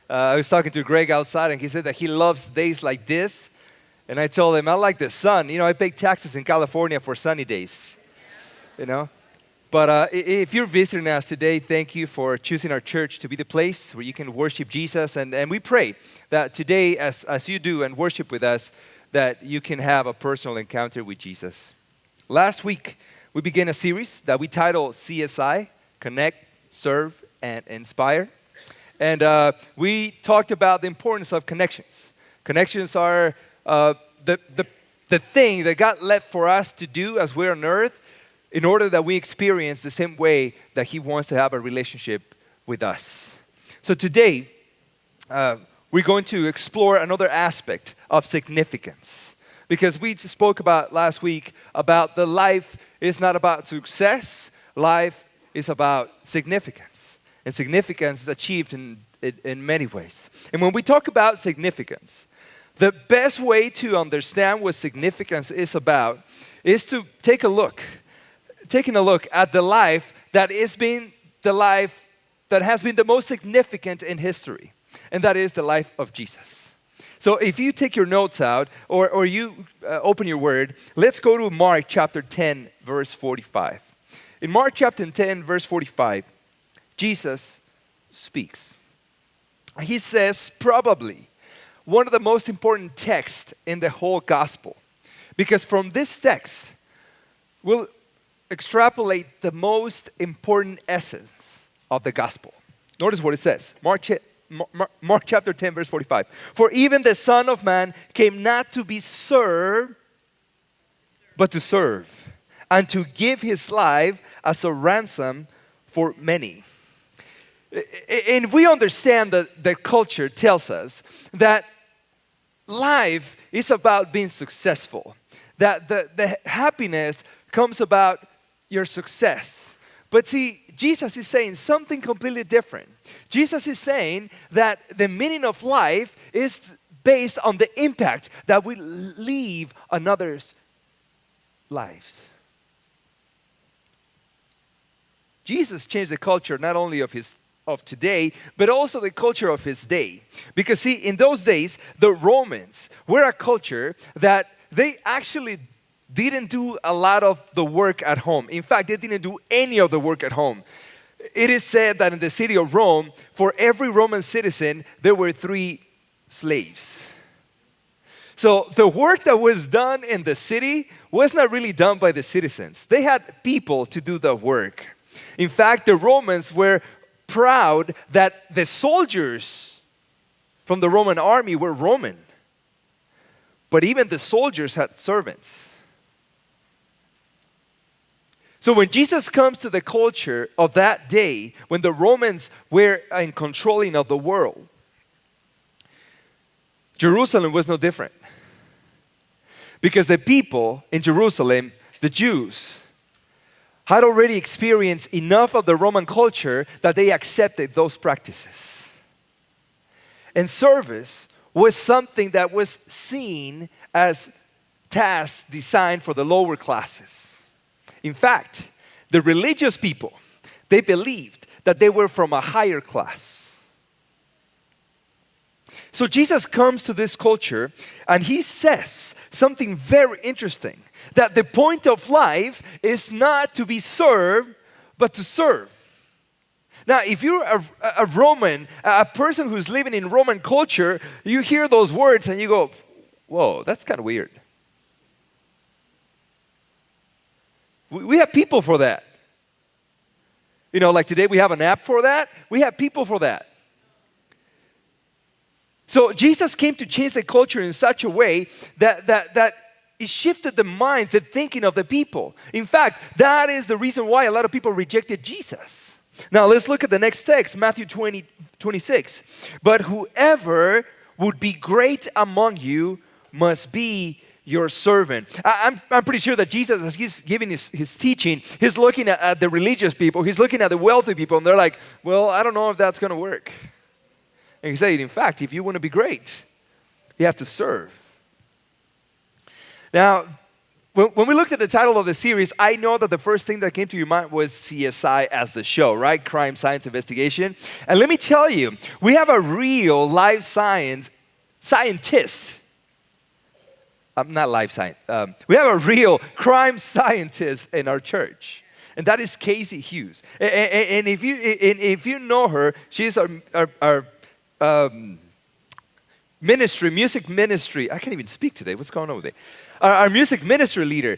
I was talking to Greg outside, and he said that he loves days like this. And I told him, I like the sun. You know, I pay taxes in California for sunny days, you know. But if you're visiting us today, thank you for choosing our church to be the place where you can worship Jesus. And we pray that today, as you do and worship with us, that you can have a personal encounter with Jesus. Last week, we began a series that we titled CSI, Connect, Serve, and Inspire. And we talked about the importance of connections. Connections are the thing that God left for us to do as we're on earth in order that we experience the same way that He wants to have a relationship with us. So today, we're going to explore another aspect of significance. Because we spoke about last week about the life is not about success, life is about significance. And significance is achieved in many ways. And when we talk about significance, the best way to understand what significance is about is to taking a look at the life that has been the most significant in history, and that is the life of Jesus. So if you take your notes out or you open your word, let's go to Mark chapter 10, verse 45. In Mark chapter 10, verse 45, Jesus speaks. He says probably one of the most important texts in the whole gospel. Because from this text, we'll extrapolate the most important essence of the gospel. Notice what it says. Mark chapter 10, verse 45. For even the Son of Man came not to be served, but to serve, and to give His life as a ransom for many. And we understand that the culture tells us that life is about being successful, that the happiness comes about your success. But see, Jesus is saying something completely different. Jesus is saying that the meaning of life is based on the impact that we leave on others' lives. Jesus changed the culture not only of today, but also the culture of His day. Because see, in those days, the Romans were a culture that they actually didn't do a lot of the work at home. In fact, they didn't do any of the work at home. It is said that in the city of Rome, for every Roman citizen, there were 3 slaves. So the work that was done in the city was not really done by the citizens. They had people to do the work. In fact, the Romans were proud that the soldiers from the Roman army were Roman. But even the soldiers had servants. So when Jesus comes to the culture of that day, when the Romans were in controlling of the world, Jerusalem was no different. Because the people in Jerusalem, the Jews, had already experienced enough of the Roman culture that they accepted those practices. And service was something that was seen as tasks designed for the lower classes. In fact, the religious people, they believed that they were from a higher class. So Jesus comes to this culture and He says something very interesting. That the point of life is not to be served, but to serve. Now, if you're a Roman, a person who's living in Roman culture, you hear those words and you go, whoa, that's kind of weird. We have people for that. You know, like today we have an app for that. We have people for that. So Jesus came to change the culture in such a way that it shifted the minds, the thinking of the people. In fact, that is the reason why a lot of people rejected Jesus. Now let's look at the next text, Matthew 20:26. But whoever would be great among you must be your servant. I'm pretty sure that Jesus, as He's giving his teaching, He's looking at the religious people, He's looking at the wealthy people, and they're like, well, I don't know if that's going to work. And He said, in fact, if you want to be great, you have to serve. Now, When we looked at the title of the series, I know that the first thing that came to your mind was CSI as the show, right? Crime Science Investigation. And let me tell you, we have a real life scientist. Not life science. We have a real crime scientist in our church. And that is Casey Hughes. And if you know her, she's our music ministry. I can't even speak today. What's going on with it? Our music ministry leader.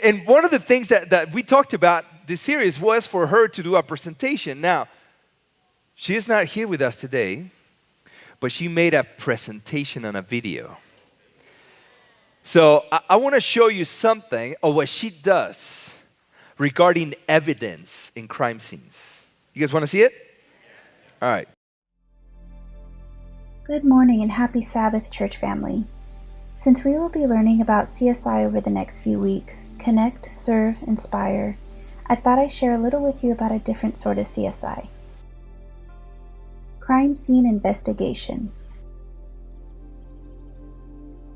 And one of the things that we talked about this series was for her to do a presentation. Now, she is not here with us today, but she made a presentation on a video. So I want to show you something of what she does regarding evidence in crime scenes. You guys want to see it? All right. Good morning and happy Sabbath, church family. Since we will be learning about CSI over the next few weeks, connect, serve, inspire, I thought I'd share a little with you about a different sort of CSI. Crime Scene Investigation.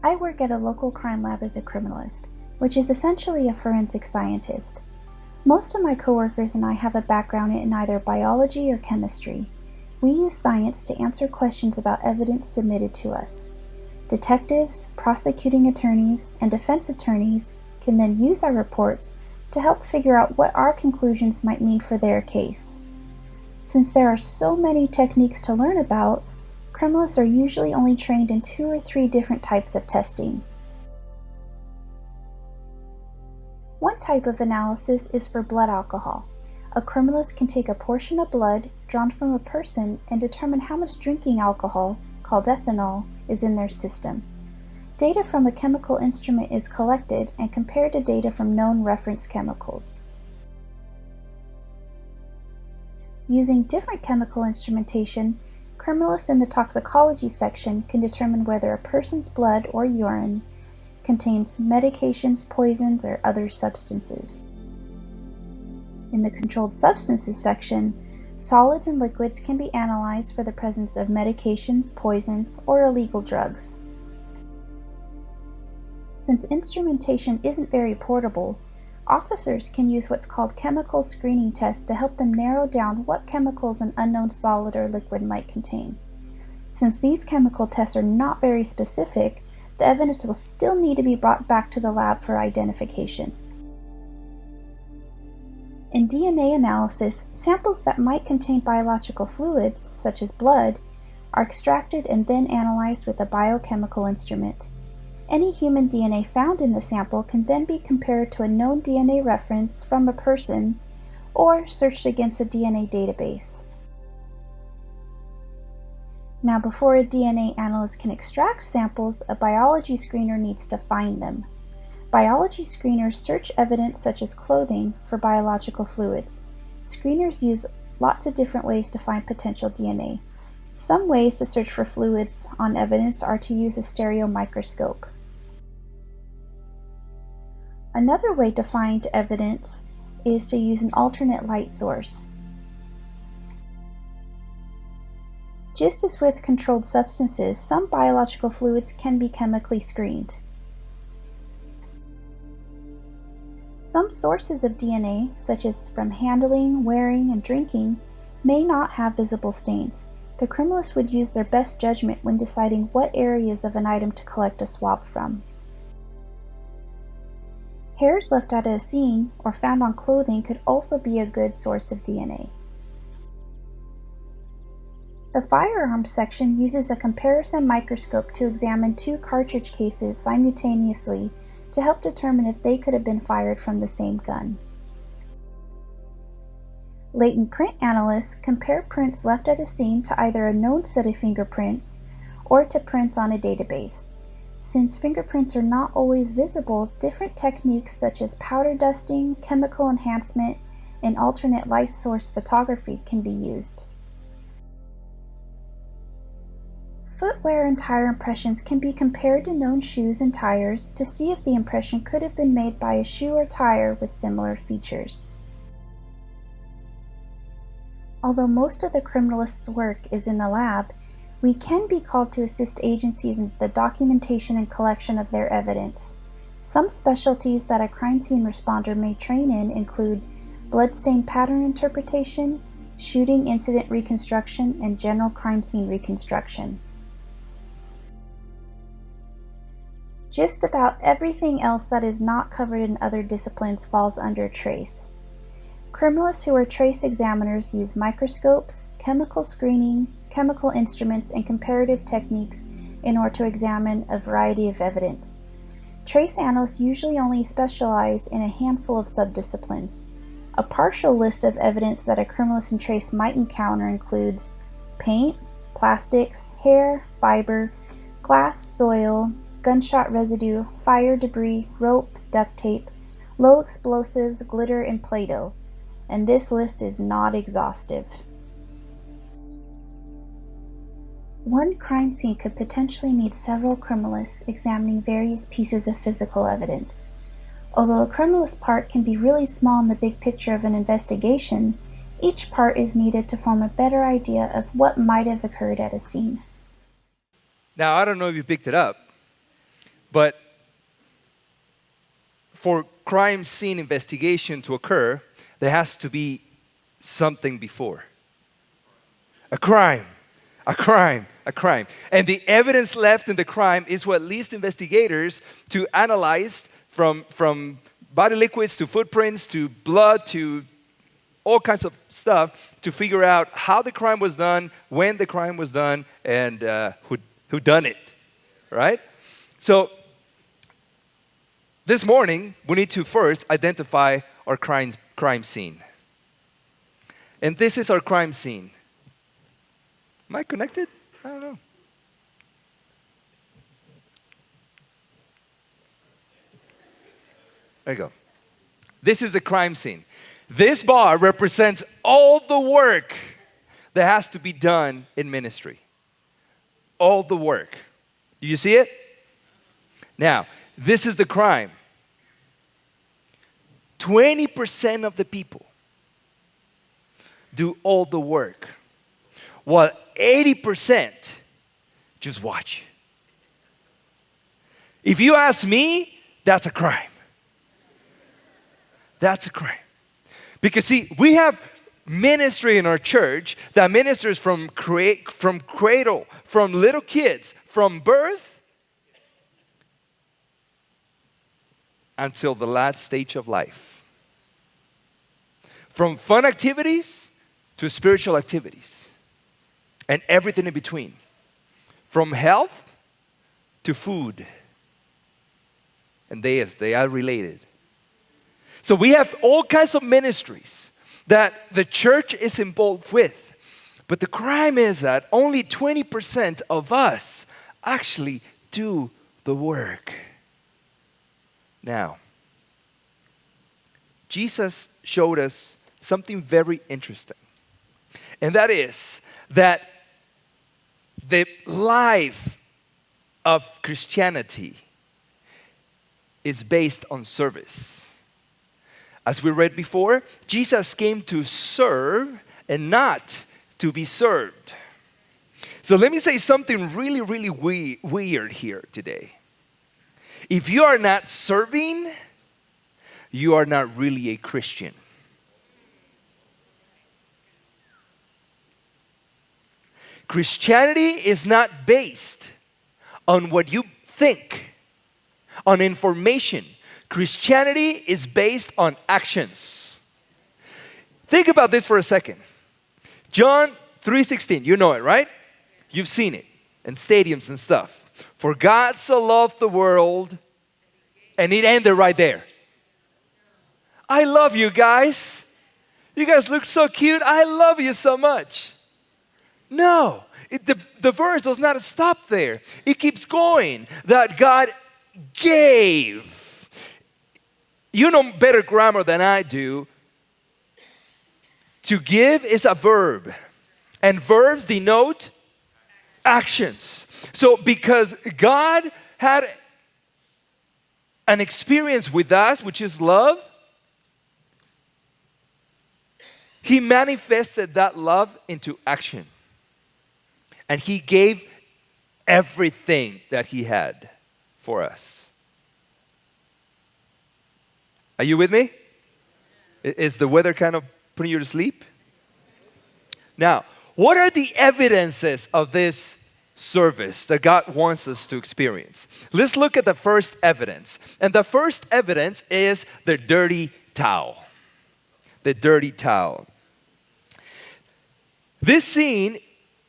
I work at a local crime lab as a criminalist, which is essentially a forensic scientist. Most of my coworkers and I have a background in either biology or chemistry. We use science to answer questions about evidence submitted to us. Detectives, prosecuting attorneys, and defense attorneys can then use our reports to help figure out what our conclusions might mean for their case. Since there are so many techniques to learn about, criminalists are usually only trained in 2 or 3 different types of testing. One type of analysis is for blood alcohol. A criminalist can take a portion of blood drawn from a person and determine how much drinking alcohol, called ethanol, is in their system. Data from a chemical instrument is collected and compared to data from known reference chemicals. Using different chemical instrumentation, criminalists in the toxicology section can determine whether a person's blood or urine contains medications, poisons, or other substances. In the controlled substances section, solids and liquids can be analyzed for the presence of medications, poisons, or illegal drugs. Since instrumentation isn't very portable, officers can use what's called chemical screening tests to help them narrow down what chemicals an unknown solid or liquid might contain. Since these chemical tests are not very specific, the evidence will still need to be brought back to the lab for identification. In DNA analysis, samples that might contain biological fluids, such as blood, are extracted and then analyzed with a biochemical instrument. Any human DNA found in the sample can then be compared to a known DNA reference from a person or searched against a DNA database. Now, before a DNA analyst can extract samples, a biology screener needs to find them. Biology screeners search evidence such as clothing for biological fluids. Screeners use lots of different ways to find potential DNA. Some ways to search for fluids on evidence are to use a stereo microscope. Another way to find evidence is to use an alternate light source. Just as with controlled substances, some biological fluids can be chemically screened. Some sources of DNA, such as from handling, wearing, and drinking, may not have visible stains. The criminalist would use their best judgment when deciding what areas of an item to collect a swab from. Hairs left at a scene or found on clothing could also be a good source of DNA. The firearms section uses a comparison microscope to examine 2 cartridge cases simultaneously to help determine if they could have been fired from the same gun. Latent print analysts compare prints left at a scene to either a known set of fingerprints or to prints on a database. Since fingerprints are not always visible, different techniques such as powder dusting, chemical enhancement, and alternate light source photography can be used. Footwear and tire impressions can be compared to known shoes and tires to see if the impression could have been made by a shoe or tire with similar features. Although most of the criminalist's work is in the lab, we can be called to assist agencies in the documentation and collection of their evidence. Some specialties that a crime scene responder may train in include bloodstain pattern interpretation, shooting incident reconstruction, and general crime scene reconstruction. Just about everything else that is not covered in other disciplines falls under trace. Criminalists who are trace examiners use microscopes, chemical screening, chemical instruments, and comparative techniques in order to examine a variety of evidence. Trace analysts usually only specialize in a handful of subdisciplines. A partial list of evidence that a criminalist in trace might encounter includes paint, plastics, hair, fiber, glass, soil, gunshot residue, fire debris, rope, duct tape, low explosives, glitter, and Play-Doh. And this list is not exhaustive. One crime scene could potentially need several criminalists examining various pieces of physical evidence. Although a criminalist part can be really small in the big picture of an investigation, each part is needed to form a better idea of what might have occurred at a scene. Now, I don't know if you picked it up, but for crime scene investigation to occur, there has to be something before. A crime. And the evidence left in the crime is what leads investigators to analyze from body liquids to footprints to blood to all kinds of stuff to figure out how the crime was done, when the crime was done, and who done it, right? So this morning, we need to first identify our crime scene. And this is our crime scene. Am I connected? I don't know. There you go. This is the crime scene. This bar represents all the work that has to be done in ministry. All the work. Do you see it? Now, this is the crime. 20% of the people do all the work, while 80% just watch. If you ask me, that's a crime. That's a crime. Because see, we have ministry in our church that ministers from cradle, from little kids, from birth until the last stage of life. From fun activities to spiritual activities and everything in between. From health to food. And they are related. So we have all kinds of ministries that the church is involved with. But the crime is that only 20% of us actually do the work. Now, Jesus showed us something very interesting. And that is that the life of Christianity is based on service. As we read before, Jesus came to serve and not to be served. So let me say something really, really weird here today. If you are not serving, you are not really a Christian. Christianity is not based on what you think, on information. Christianity is based on actions. Think about this for a second. John 3:16, you know it, right? You've seen it in stadiums and stuff. For God so loved the world, and it ended right there. I love you guys. You guys look so cute. I love you so much. No, the verse does not stop there. It keeps going. That God gave. You know better grammar than I do. To give is a verb. And verbs denote actions. So because God had an experience with us, which is love, He manifested that love into action. And He gave everything that He had for us. Are you with me? Is the weather kind of putting you to sleep? Now, what are the evidences of this service that God wants us to experience? Let's look at the first evidence. And the first evidence is the dirty towel. The dirty towel. This scene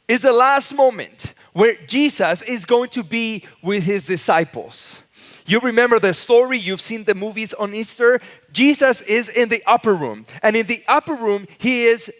is the last moment where Jesus is going to be with his disciples. You remember the story, you've seen the movies on Easter. Jesus is in the upper room. And in the upper room, he is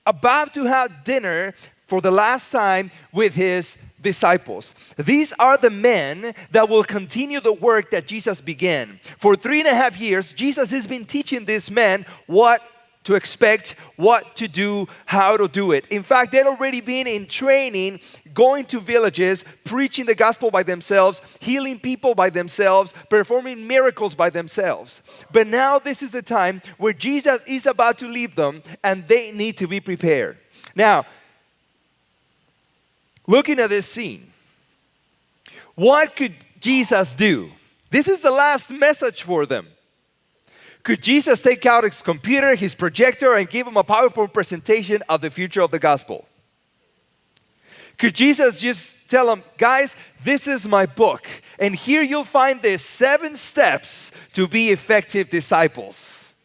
about to have dinner for the last time with his disciples. These are the men that will continue the work that Jesus began. For 3.5 years, Jesus has been teaching these men what to expect, what to do, how to do it. In fact, they'd already been in training, going to villages, preaching the gospel by themselves, healing people by themselves, performing miracles by themselves. But now this is the time where Jesus is about to leave them and they need to be prepared. Now, looking at this scene, what could Jesus do? This is the last message for them. Could Jesus take out his computer, his projector, and give them a PowerPoint presentation of the future of the gospel? Could Jesus just tell them, guys, this is my book, and here you'll find the 7 steps to be effective disciples?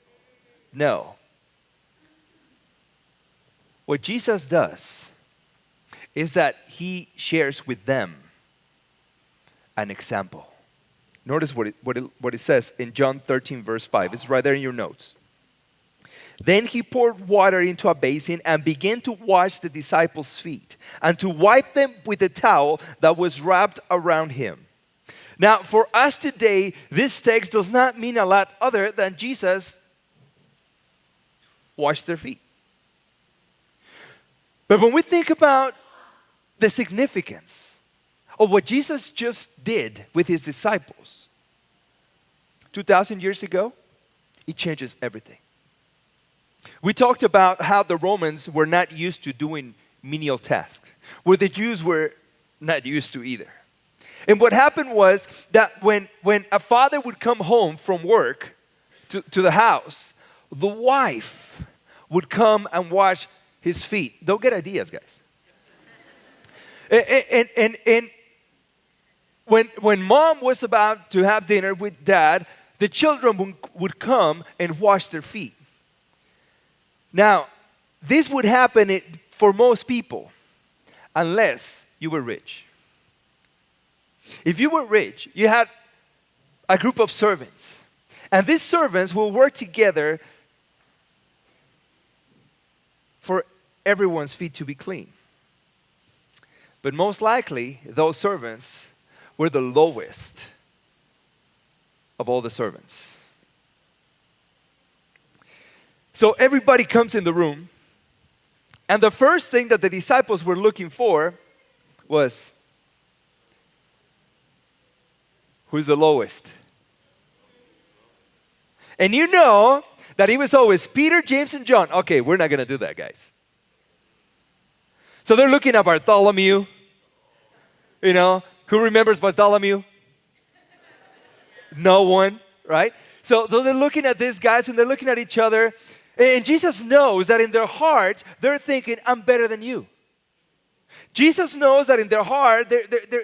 No. What Jesus does is that he shares with them an example. Notice what it says in John 13, verse 5. It's right there in your notes. Then he poured water into a basin and began to wash the disciples' feet and to wipe them with a towel that was wrapped around him. Now, for us today, this text does not mean a lot other than Jesus washed their feet. But when we think about the significance of what Jesus just did with his disciples 2,000 years ago, it changes everything. We talked about how the Romans were not used to doing menial tasks, where the Jews were not used to either. And what happened was that when a father would come home from work to the house, the wife would come and wash his feet. Don't get ideas, guys. And when mom was about to have dinner with dad, the children would come and wash their feet. Now, this would happen for most people unless you were rich. If you were rich, you had a group of servants. And these servants will work together for everyone's feet to be clean. But most likely, those servants were the lowest of all the servants. So everybody comes in the room, and the first thing that the disciples were looking for was, who's the lowest? And you know that it was always Peter, James, and John. Okay, we're not going to do that, guys. So they're looking at Bartholomew. You know, who remembers Bartholomew? No one, right? So they're looking at these guys and they're looking at each other. And Jesus knows that in their hearts, they're thinking, I'm better than you. Jesus knows that in their heart,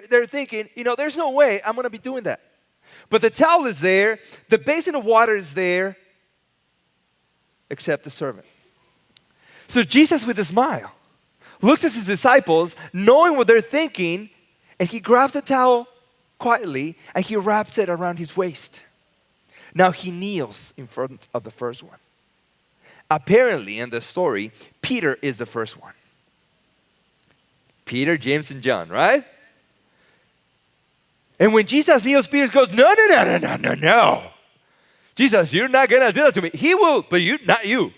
they're thinking, you know, there's no way I'm going to be doing that. But the towel is there, the basin of water is there, except the servant. So Jesus, with a smile, looks at his disciples, knowing what they're thinking, and he grabs the towel quietly and he wraps it around his waist. Now he kneels in front of the first one. Apparently, in the story, Peter is the first one. Peter, James, and John, right? And when Jesus kneels, Peter goes, no. Jesus, you're not going to do that to me. He will, but not you.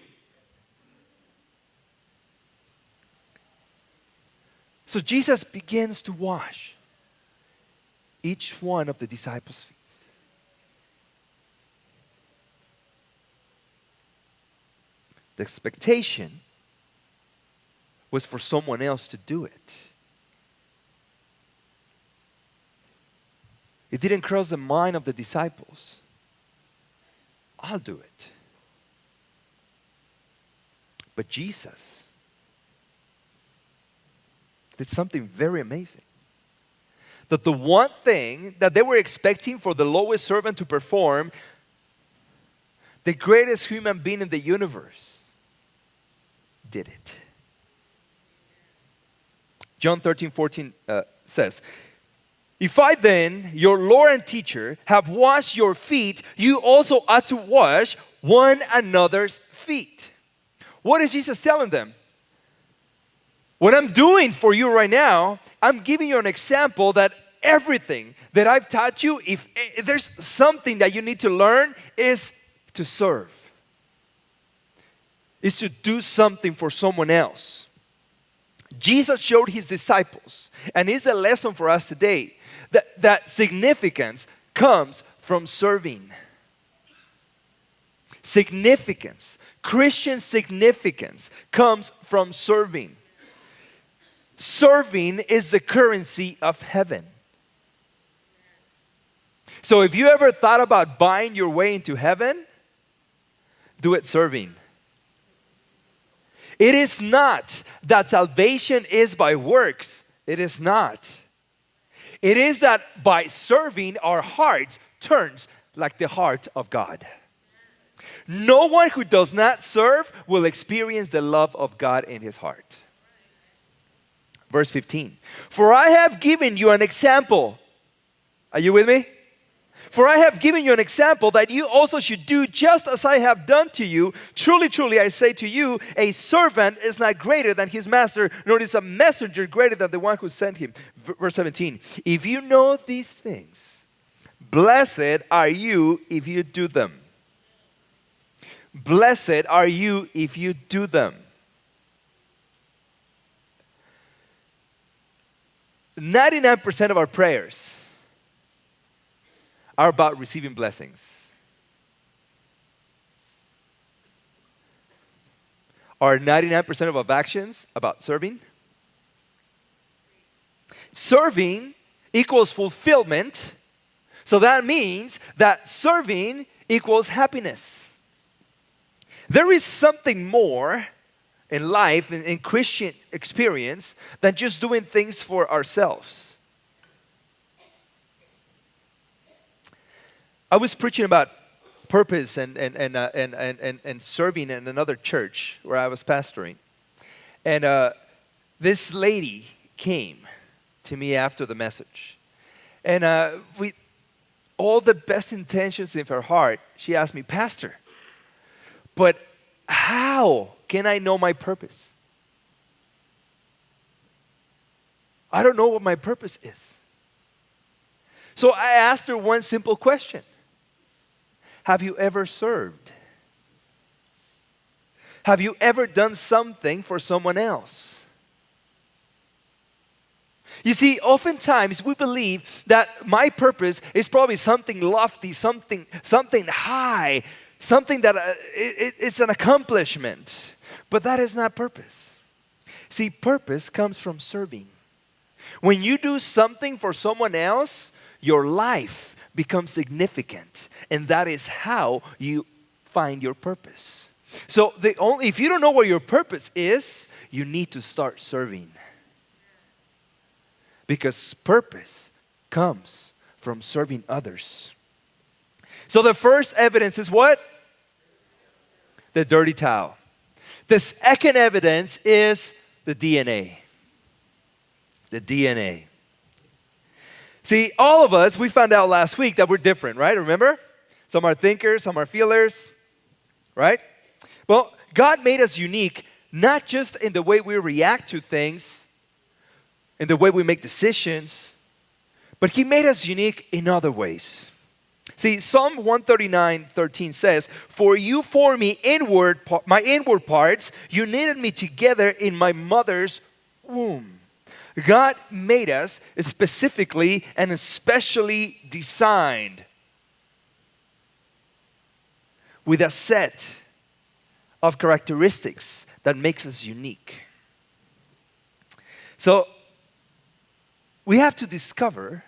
So Jesus begins to wash each one of the disciples' feet. The expectation was for someone else to do it. It didn't cross the mind of the disciples. I'll do it. But Jesus did something very amazing. That the one thing that they were expecting for the lowest servant to perform, the greatest human being in the universe did it. John 13:14 says, if I then, your Lord and teacher, have washed your feet, you also ought to wash one another's feet. What is Jesus telling them? What I'm doing for you right now, I'm giving you an example that everything that I've taught you, if there's something that you need to learn, is to serve. Is to do something for someone else. Jesus showed his disciples, and it's a lesson for us today, that significance comes from serving. Significance, Christian significance comes from serving. Serving is the currency of heaven. So if you ever thought about buying your way into heaven, do it serving. It is not that salvation is by works. It is not. It is that by serving, our heart turns like the heart of God. No one who does not serve will experience the love of God in his heart. Verse 15. For I have given you an example. Are you with me? For I have given you an example that you also should do just as I have done to you. Truly, truly, I say to you, a servant is not greater than his master, nor is a messenger greater than the one who sent him. Verse 17. If you know these things, blessed are you if you do them. Blessed are you if you do them. 99% of our prayers are about receiving blessings. Are 99% of our actions about serving? Serving equals fulfillment. So that means that serving equals happiness. There is something more in life, in Christian experience, than just doing things for ourselves. I was preaching about purpose and serving in another church where I was pastoring. And this lady came to me after the message. And with all the best intentions in her heart, she asked me, Pastor, but how can I know my purpose? I don't know what my purpose is. So I asked her one simple question. Have you ever served? Have you ever done something for someone else? You see, oftentimes we believe that my purpose is probably something lofty, something high, something that it's an accomplishment. But that is not purpose. See, purpose comes from serving. When you do something for someone else, your life becomes significant. And that is how you find your purpose. So if you don't know what your purpose is, you need to start serving. Because purpose comes from serving others. So the first evidence is what? The dirty towel. The second evidence is the DNA. The DNA. See, all of us, we found out last week that we're different, right? Remember? Some are thinkers, some are feelers, right? Well, God made us unique, not just in the way we react to things, in the way we make decisions, but He made us unique in other ways. See, Psalm 139:13 says, "For you formed me my inward parts, you knitted me together in my mother's womb." God made us specifically and especially designed with a set of characteristics that makes us unique. So, we have to discover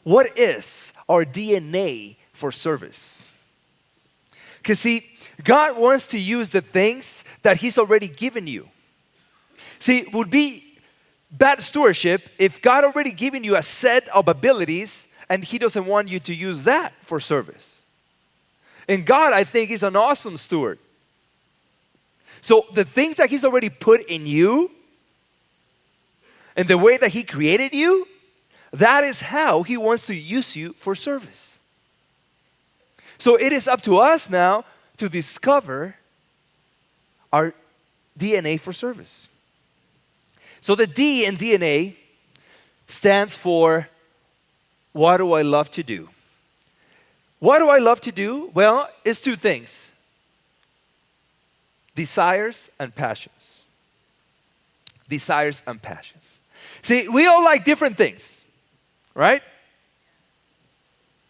what is our DNA for service. Because see, God wants to use the things that He's already given you. See, it would be bad stewardship if God already given you a set of abilities and He doesn't want you to use that for service. And God, I think, is an awesome steward. So the things that He's already put in you and the way that He created you, that is how He wants to use you for service. So it is up to us now to discover our DNA for service. So the D in DNA stands for, what do I love to do? What do I love to do? Well, it's two things: desires and passions. Desires and passions. See, we all like different things, right?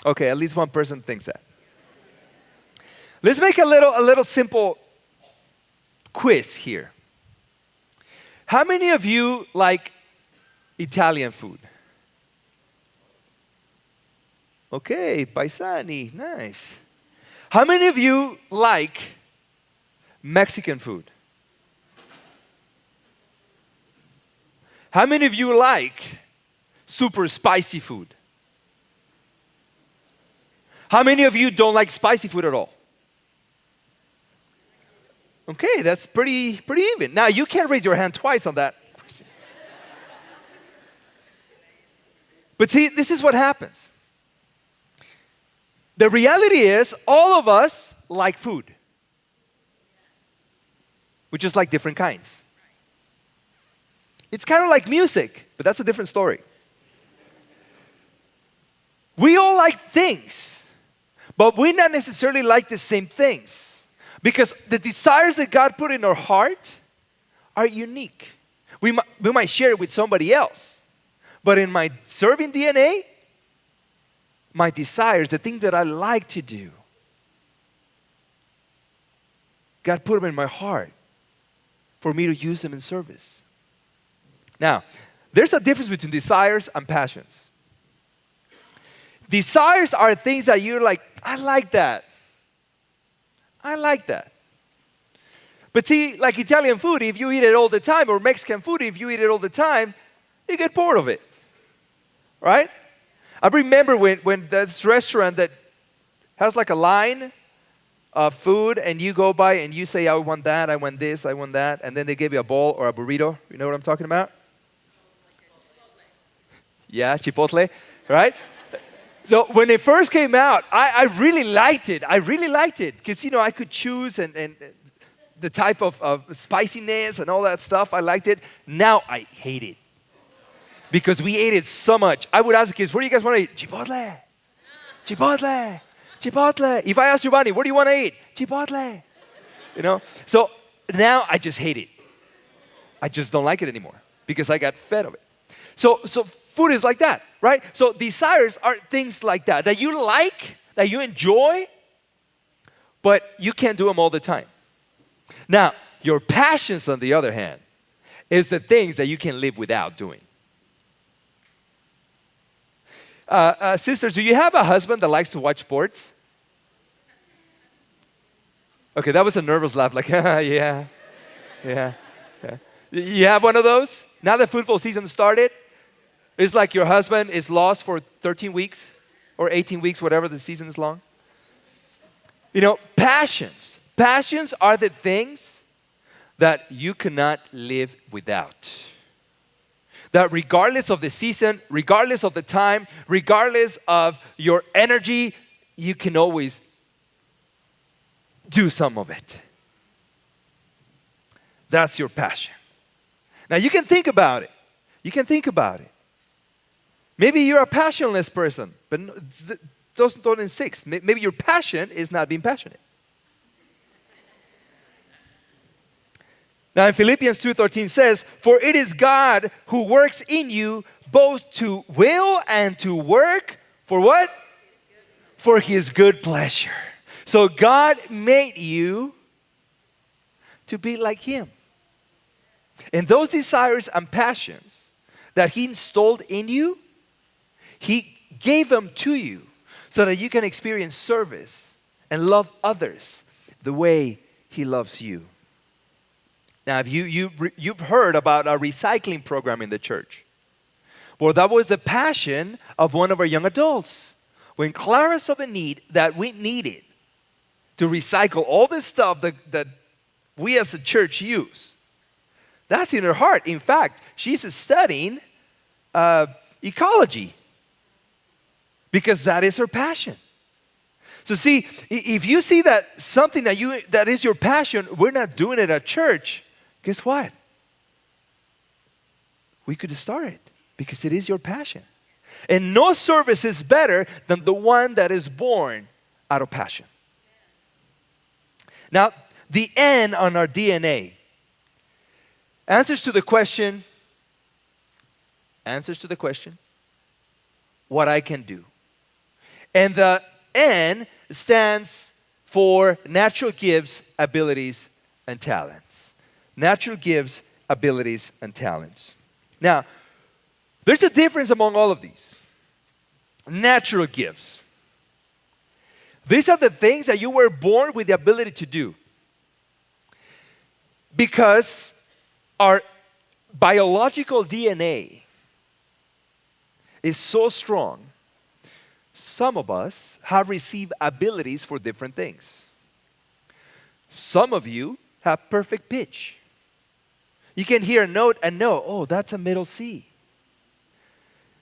Okay, at least one person thinks that. Let's make a little simple quiz here. How many of you like Italian food? Okay, paisani, nice. How many of you like Mexican food? How many of you like super spicy food? How many of you don't like spicy food at all? Okay, that's pretty even. Now, you can't raise your hand twice on that. But see, this is what happens. The reality is, all of us like food. We just like different kinds. It's kind of like music, but that's a different story. We all like things, but we not necessarily like the same things. Because the desires that God put in our heart are unique. We might share it with somebody else. But in my serving DNA, my desires, the things that I like to do, God put them in my heart for me to use them in service. Now, there's a difference between desires and passions. Desires are things that you're like, I like that. I like that. But see, like Italian food, if you eat it all the time, or Mexican food, if you eat it all the time, you get bored of it. Right? I remember when this restaurant that has like a line of food, and you go by and you say, I want that, I want this, I want that, and then they give you a bowl or a burrito. You know what I'm talking about? Yeah, chipotle, right? So when it first came out, I really liked it. I really liked it because, I could choose and the type of spiciness and all that stuff. I liked it. Now I hate it because we ate it so much. I would ask the kids, where do you guys want to eat? Chipotle. Chipotle. Chipotle. If I ask Giovanni, where do you want to eat? Chipotle. So now I just hate it. I just don't like it anymore because I got fed of it. So food is like that, right? So desires are things like that you like, that you enjoy, but you can't do them all the time. Now, your passions, on the other hand, is the things that you can live without doing. Sisters, do you have a husband that likes to watch sports? Okay, that was a nervous laugh, like, yeah. You have one of those? Now that football season started, it's like your husband is lost for 13 weeks or 18 weeks, whatever the season is long. Passions. Passions are the things that you cannot live without. That regardless of the season, regardless of the time, regardless of your energy, you can always do some of it. That's your passion. Now you can think about it. Maybe you're a passionless person, but don't insist. Maybe your passion is not being passionate. Now in Philippians 2:13 says, for it is God who works in you both to will and to work for what? For His good pleasure. So God made you to be like Him. And those desires and passions that He installed in you, He gave them to you so that you can experience service and love others the way He loves you. Now, if you've heard about a recycling program in the church. Well, that was the passion of one of our young adults. When Clara saw the need that we needed to recycle all this stuff that we as a church use, that's in her heart. In fact, she's studying ecology because that is her passion. So see, if you see that something that is your passion, we're not doing it at church, guess what? We could start it because it is your passion. And no service is better than the one that is born out of passion. Now, the N on our DNA answers to the question, what I can do. And the N stands for natural gifts, abilities, and talents. Natural gifts, abilities, and talents. Now, there's a difference among all of these. Natural gifts. These are the things that you were born with the ability to do. Because our biological DNA is so strong, some of us have received abilities for different things. Some of you have perfect pitch. You can hear a note and know, oh, that's a middle C.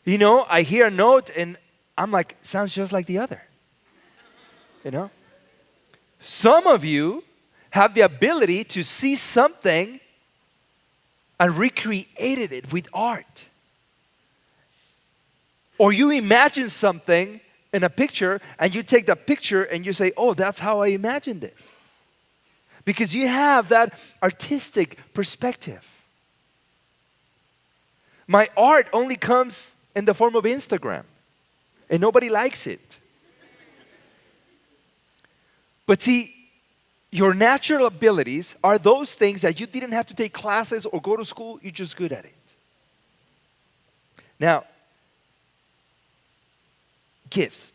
You know, I hear a note and I'm like, sounds just like the other. You know? Some of you have the ability to see something and recreated it with art. Or you imagine something in a picture and you take that picture and you say, oh, that's how I imagined it. Because you have that artistic perspective. My art only comes in the form of Instagram, and nobody likes it. But see, your natural abilities are those things that you didn't have to take classes or go to school, you're just good at it. Now, gifts,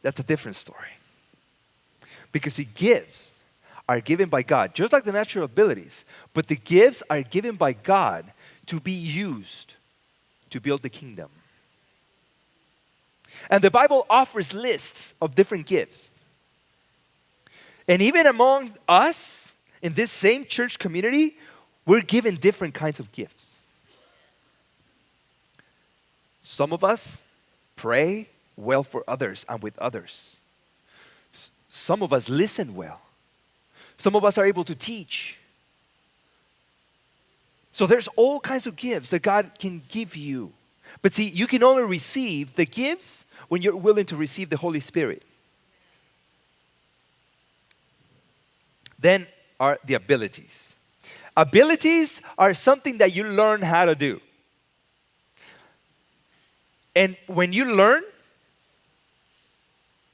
that's a different story. Because the gifts are given by God, just like the natural abilities, but the gifts are given by God to be used to build the kingdom. And the Bible offers lists of different gifts. And even among us, in this same church community, we're given different kinds of gifts. Some of us pray well for others and with others. Some of us listen well. Some of us are able to teach. So there's all kinds of gifts that God can give you. But see, you can only receive the gifts when you're willing to receive the Holy Spirit. Then are the abilities. Abilities are something that you learn how to do. And when you learn,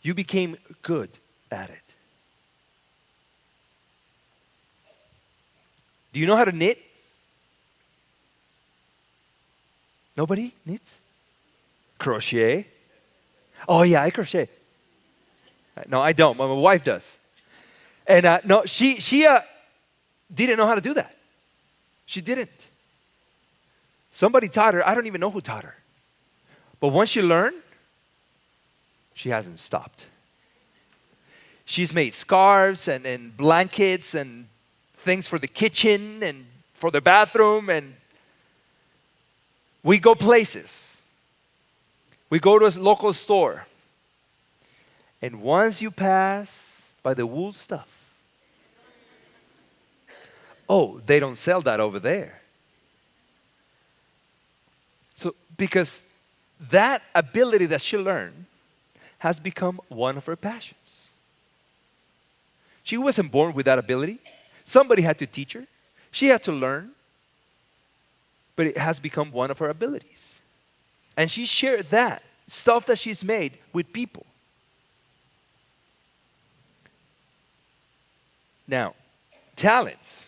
you became good at it. Do you know how to knit? Nobody knits? Crochet? Oh yeah, I crochet. No, I don't. My wife does. And no, she didn't know how to do that. She didn't. Somebody taught her. I don't even know who taught her. But once she learned, she hasn't stopped. She's made scarves and blankets and things for the kitchen and for the bathroom. And we go places. We go to a local store. And once you pass by the wool stuff, oh, they don't sell that over there. So, because that ability that she learned has become one of her passions. She wasn't born with that ability. Somebody had to teach her. She had to learn. But it has become one of her abilities. And she shared that stuff that she's made with people. Now, talents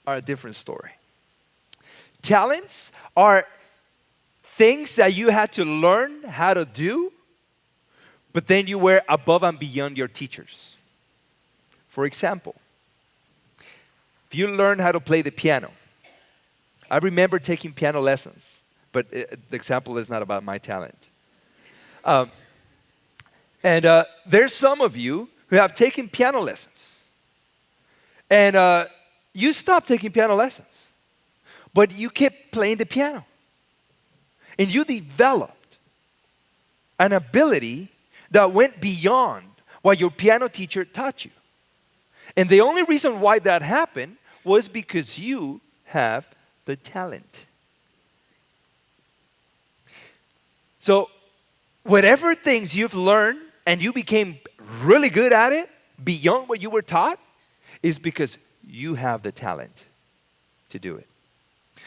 are a different story. Talents are things that you had to learn how to do, but then you were above and beyond your teachers. For example, if you learn how to play the piano, I remember taking piano lessons, but the example is not about my talent. And there's some of you who have taken piano lessons, and you stopped taking piano lessons, but you kept playing the piano, and you developed an ability that went beyond what your piano teacher taught you. And the only reason why that happened was because you have the talent. So, whatever things you've learned and you became really good at it beyond what you were taught is because you have the talent to do it.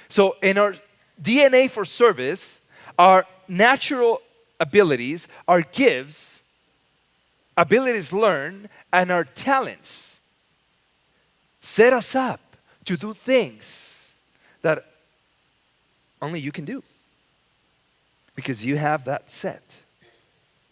So, in our DNA for service, our natural abilities, our gifts, abilities learned, and our talents set us up to do things that only you can do because you have that set.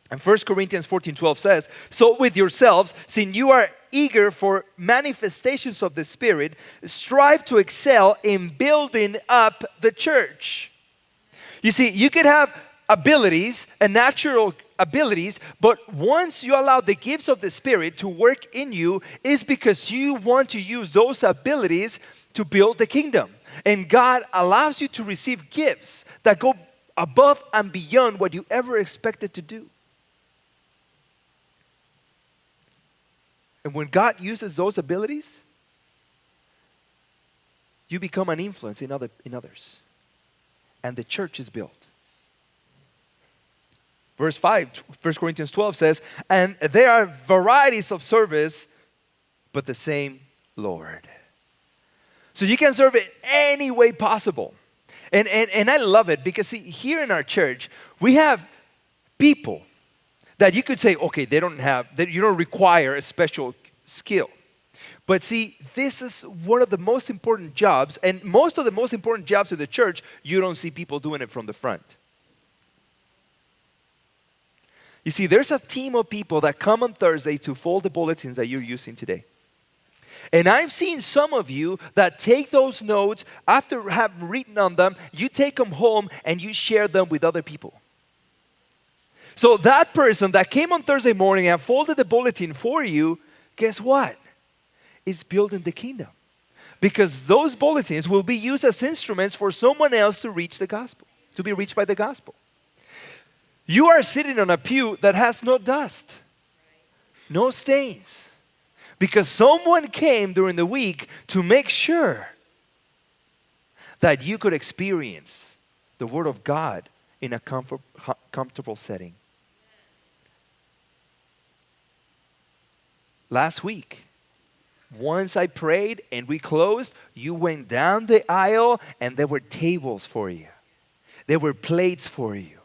And 1 Corinthians 14:12 says, "So with yourselves, since you are eager for manifestations of the Spirit, strive to excel in building up the church." You see, you could have abilities and natural abilities, but once you allow the gifts of the Spirit to work in you, is because you want to use those abilities to build the kingdom. And God allows you to receive gifts that go above and beyond what you ever expected to do. And when God uses those abilities, you become an influence in others. And the church is built. Verse 5, 1 Corinthians 12 says, "And there are varieties of service, but the same Lord." So you can serve it any way possible. And I love it because, see, here in our church, we have people that you could say, okay, you don't require a special skill. But see, this is one of the most important jobs, and most of the most important jobs in the church, you don't see people doing it from the front. You see, there's a team of people that come on Thursday to fold the bulletins that you're using today. And I've seen some of you that take those notes, after having written on them, you take them home and you share them with other people. So that person that came on Thursday morning and folded the bulletin for you, guess what? It's building the kingdom. Because those bulletins will be used as instruments for someone else to reach the gospel, to be reached by the gospel. You are sitting on a pew that has no dust, no stains, because someone came during the week to make sure that you could experience the Word of God in a comfortable setting. Last week, once I prayed and we closed, you went down the aisle and there were tables for you. There were plates for you.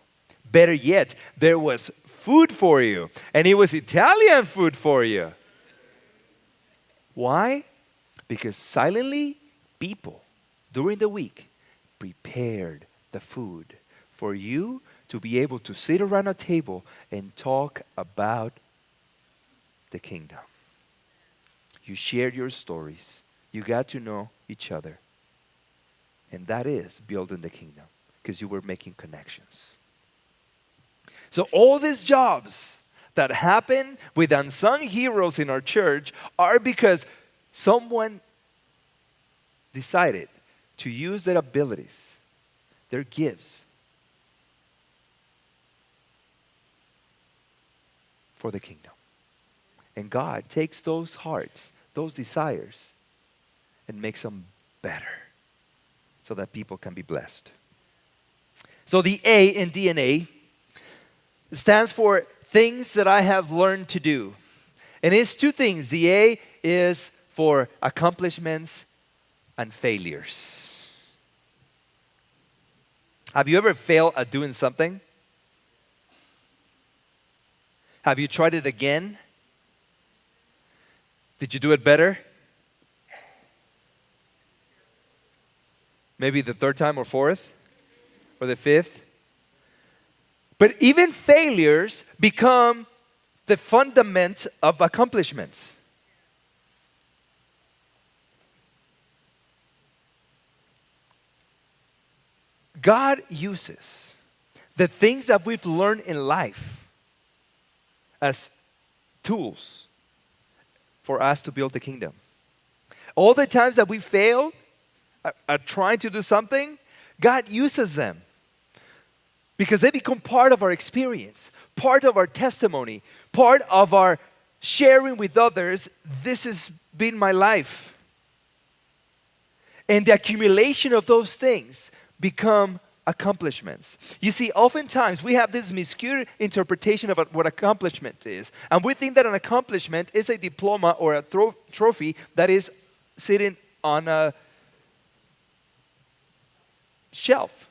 Better yet, there was food for you. And it was Italian food for you. Why? Because silently, people during the week prepared the food for you to be able to sit around a table and talk about the kingdom. You shared your stories. You got to know each other. And that is building the kingdom, because you were making connections. So all these jobs that happen with unsung heroes in our church are because someone decided to use their abilities, their gifts, for the kingdom. And God takes those hearts, those desires, and makes them better so that people can be blessed. So the A in DNA stands for things that I have learned to do. And it's two things. The A is for accomplishments and failures. Have you ever failed at doing something? Have you tried it again? Did you do it better? Maybe the third time or fourth or the fifth? But even failures become the fundament of accomplishments. God uses the things that we've learned in life as tools for us to build the kingdom. All the times that we failed at trying to do something, God uses them because they become part of our experience, part of our testimony, part of our sharing with others. This has been my life. And the accumulation of those things become accomplishments. You see, oftentimes we have this miscued interpretation of what accomplishment is. And we think that an accomplishment is a diploma or a trophy that is sitting on a shelf.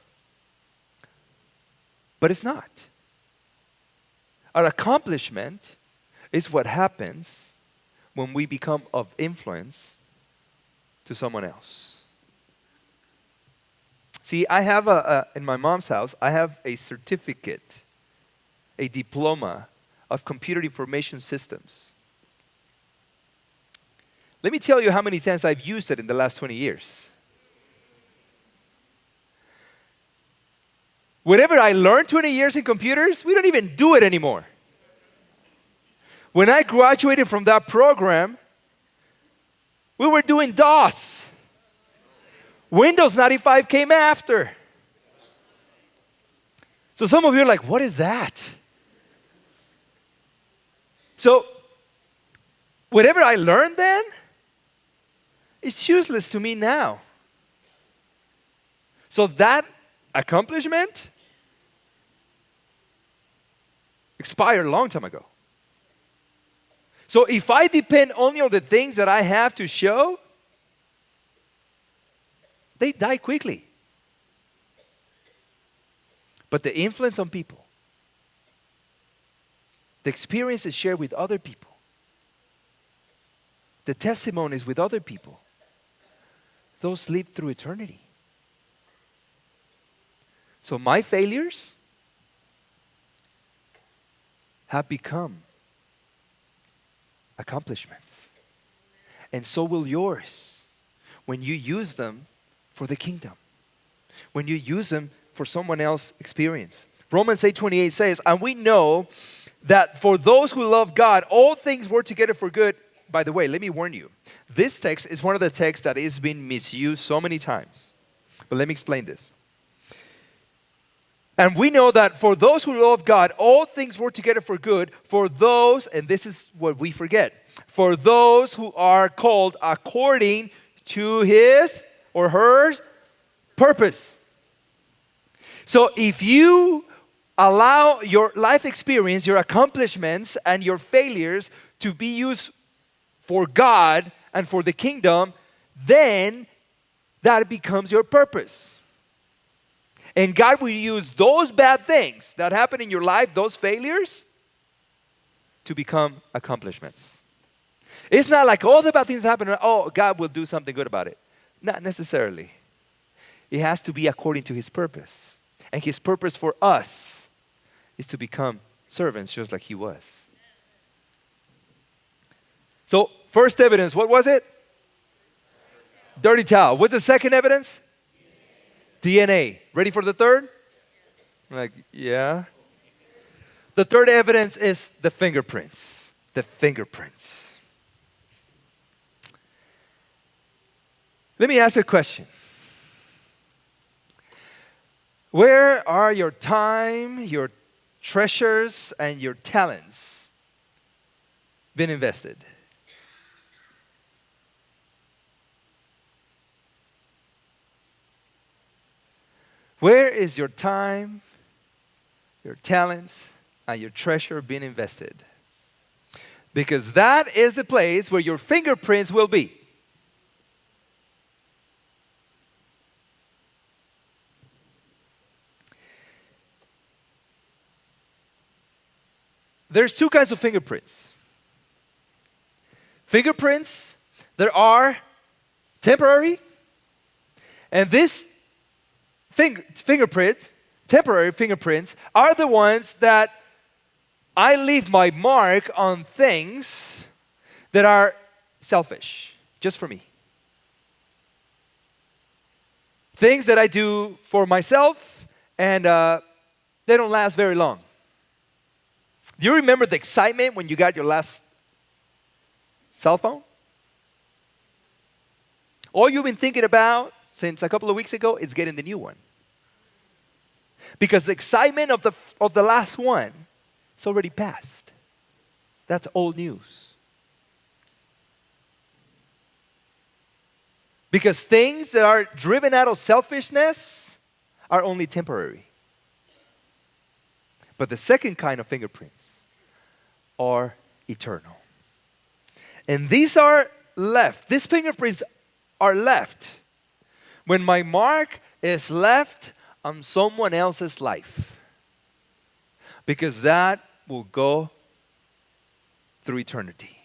But it's not. Our accomplishment is what happens when we become of influence to someone else. See, I have in my mom's house, I have a certificate, a diploma of computer information systems. Let me tell you how many times I've used it in the last 20 years. Whatever I learned 20 years in computers, we don't even do it anymore. When I graduated from that program, we were doing DOS. Windows 95 came after. So some of you are like, what is that? So, whatever I learned then, it's useless to me now. So that accomplishment expired a long time ago. So if I depend only on the things that I have to show, they die quickly. But the influence on people, the experiences shared with other people, the testimonies with other people, those live through eternity. So my failures have become accomplishments. And so will yours when you use them for the kingdom, when you use them for someone else's experience. Romans 8:28 says, and we know that for those who love God, all things work together for good. By the way, let me warn you, this text is one of the texts that is being misused so many times. But let me explain this. And we know that for those who love God, all things work together for good, for those, and this is what we forget, for those who are called according to his or her purpose. So if you allow your life experience, your accomplishments, and your failures to be used for God and for the kingdom, then that becomes your purpose. And God will use those bad things that happen in your life, those failures, to become accomplishments. It's not like all the bad things happen, oh, God will do something good about it. Not necessarily. It has to be according to his purpose. And his purpose for us is to become servants just like he was. So, first evidence, what was it? Dirty towel. What's the second evidence? DNA. Ready for the third? Like, yeah. The third evidence is the fingerprints. The fingerprints. Let me ask you a question. Where are your time, your treasures, and your talents been invested? Where is your time, your talents, and your treasure being invested? Because that is the place where your fingerprints will be. There's two kinds of fingerprints. Fingerprints that are temporary, and this fingerprints, temporary fingerprints, are the ones that I leave my mark on things that are selfish, just for me. Things that I do for myself, and they don't last very long. Do you remember the excitement when you got your last cell phone? All you've been thinking about since a couple of weeks ago is getting the new one. Because the excitement of the last one, it's already passed. That's old news. Because things that are driven out of selfishness are only temporary. But the second kind of fingerprints are eternal. And these are left. These fingerprints are left when my mark is left on someone else's life. Because that will go through eternity.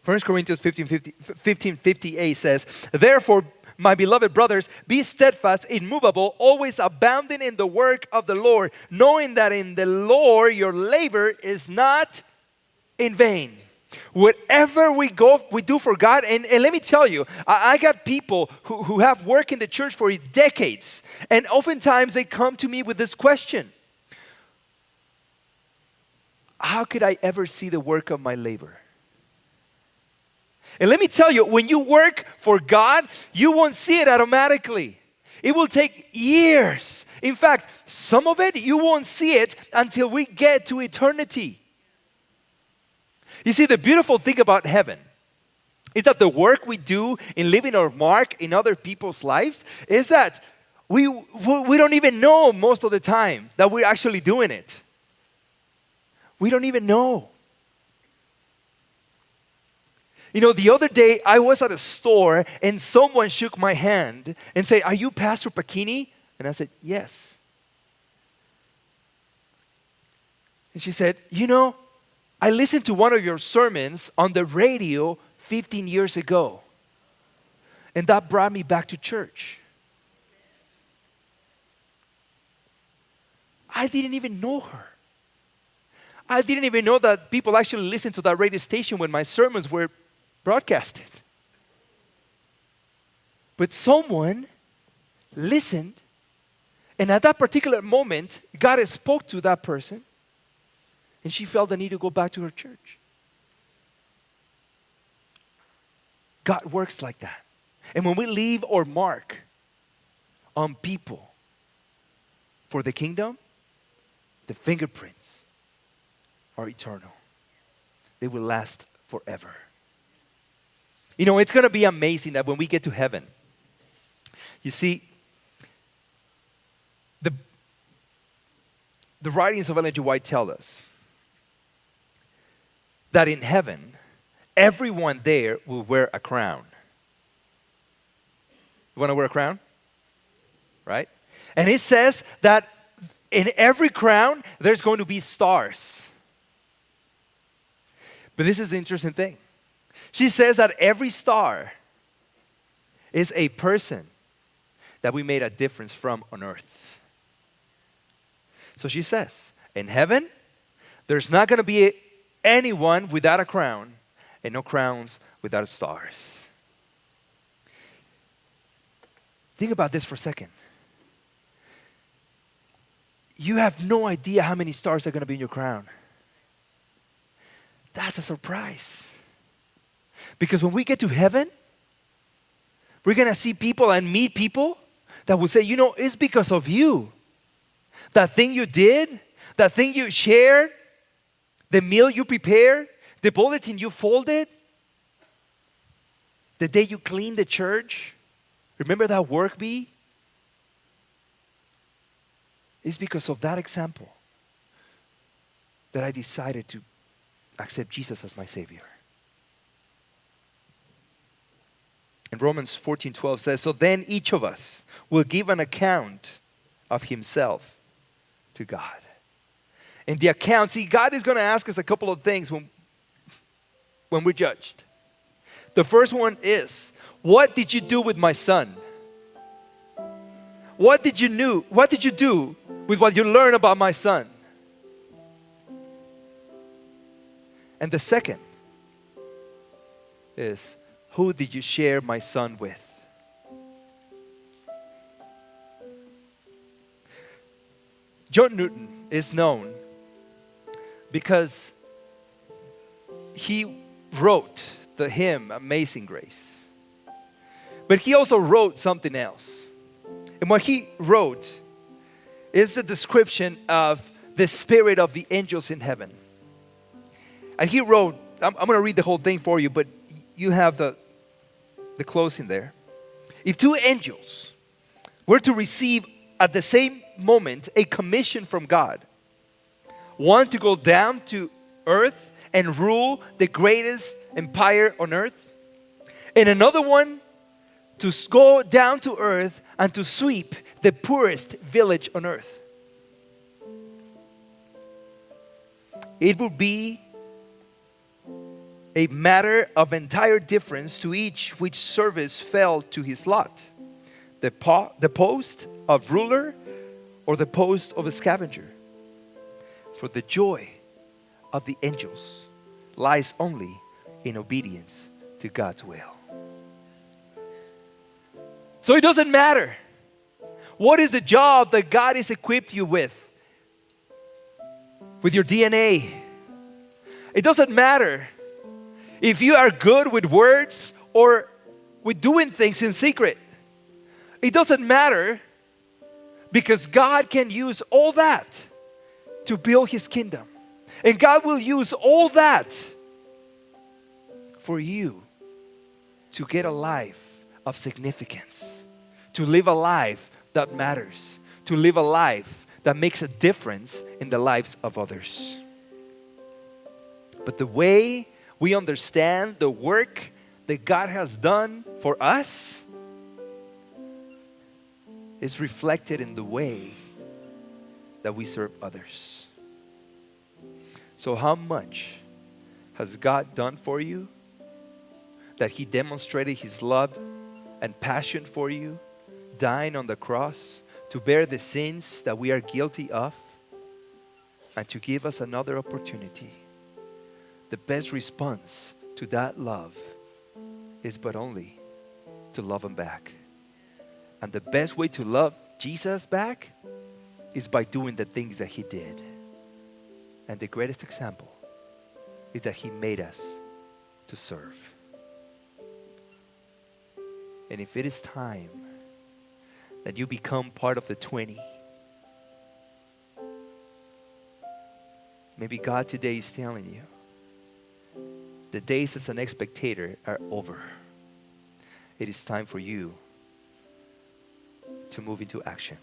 1 Corinthians 15:58 says, "Therefore, my beloved brothers, be steadfast, immovable, always abounding in the work of the Lord, knowing that in the Lord your labor is not in vain." Whatever we do for God, and let me tell you, I got people who have worked in the church for decades, and oftentimes they come to me with this question: how could I ever see the work of my labor? And let me tell you, when you work for God, you won't see it automatically. It will take years. In fact, some of it, you won't see it until we get to eternity. You see, the beautiful thing about heaven is that the work we do in leaving our mark in other people's lives is that we don't even know most of the time that we're actually doing it. We don't even know. You know, the other day I was at a store and someone shook my hand and said, "Are you Pastor Paquini?" And I said, "Yes." And she said, "You know, I listened to one of your sermons on the radio 15 years ago. And that brought me back to church." I didn't even know her. I didn't even know that people actually listened to that radio station when my sermons were broadcasted. But someone listened, and at that particular moment, God spoke to that person, and she felt the need to go back to her church. God works like that. And when we leave our mark on people for the kingdom, the fingerprints are eternal. They will last forever. You know, it's going to be amazing that when we get to heaven, you see, the writings of Ellen G. White tell us that in heaven, everyone there will wear a crown. You want to wear a crown? Right? And it says that in every crown, there's going to be stars. But this is the interesting thing. She says that every star is a person that we made a difference from on earth. So she says, in heaven, there's not going to be anyone without a crown, and no crowns without stars. Think about this for a second. You have no idea how many stars are going to be in your crown. That's a surprise. Because when we get to heaven, we're going to see people and meet people that will say, you know, it's because of you. That thing you did, that thing you shared, the meal you prepared, the bulletin you folded, the day you cleaned the church. Remember that work bee? It's because of that example that I decided to accept Jesus as my Savior. And Romans 14:12 says, so then each of us will give an account of himself to God. And the account, see, God is going to ask us a couple of things when we're judged. The first one is, what did you do with my son? What did you do with what you learned about my son? And the second is, who did you share my son with? John Newton is known because he wrote the hymn Amazing Grace. But he also wrote something else. And what he wrote is the description of the spirit of the angels in heaven. And he wrote, I'm going to read the whole thing for you, but you have the closing there. If two angels were to receive at the same moment a commission from God, one to go down to earth and rule the greatest empire on earth, and another one to go down to earth and to sweep the poorest village on earth, it would be a matter of entire difference to each which service fell to his lot, the post of ruler or the post of a scavenger. For the joy of the angels lies only in obedience to God's will. So it doesn't matter what is the job that God has equipped you with your DNA. It doesn't matter if you are good with words or with doing things in secret. It doesn't matter, because God can use all that to build His kingdom. And God will use all that for you to get a life of significance, to live a life that matters, to live a life that makes a difference in the lives of others. But the way we understand the work that God has done for us is reflected in the way that we serve others. So how much has God done for you that He demonstrated His love and passion for you, dying on the cross to bear the sins that we are guilty of and to give us another opportunity? The best response to that love is but only to love Him back. And the best way to love Jesus back is by doing the things that He did. And the greatest example is that He made us to serve. And if it is time that you become part of the 20, maybe God today is telling you the days as an spectator are over. It is time for you to move into action.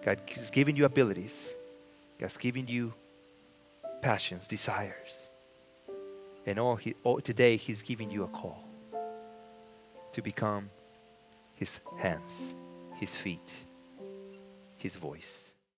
God is giving you abilities. God's giving you passions, desires. And today He's giving you a call to become His hands, His feet, His voice.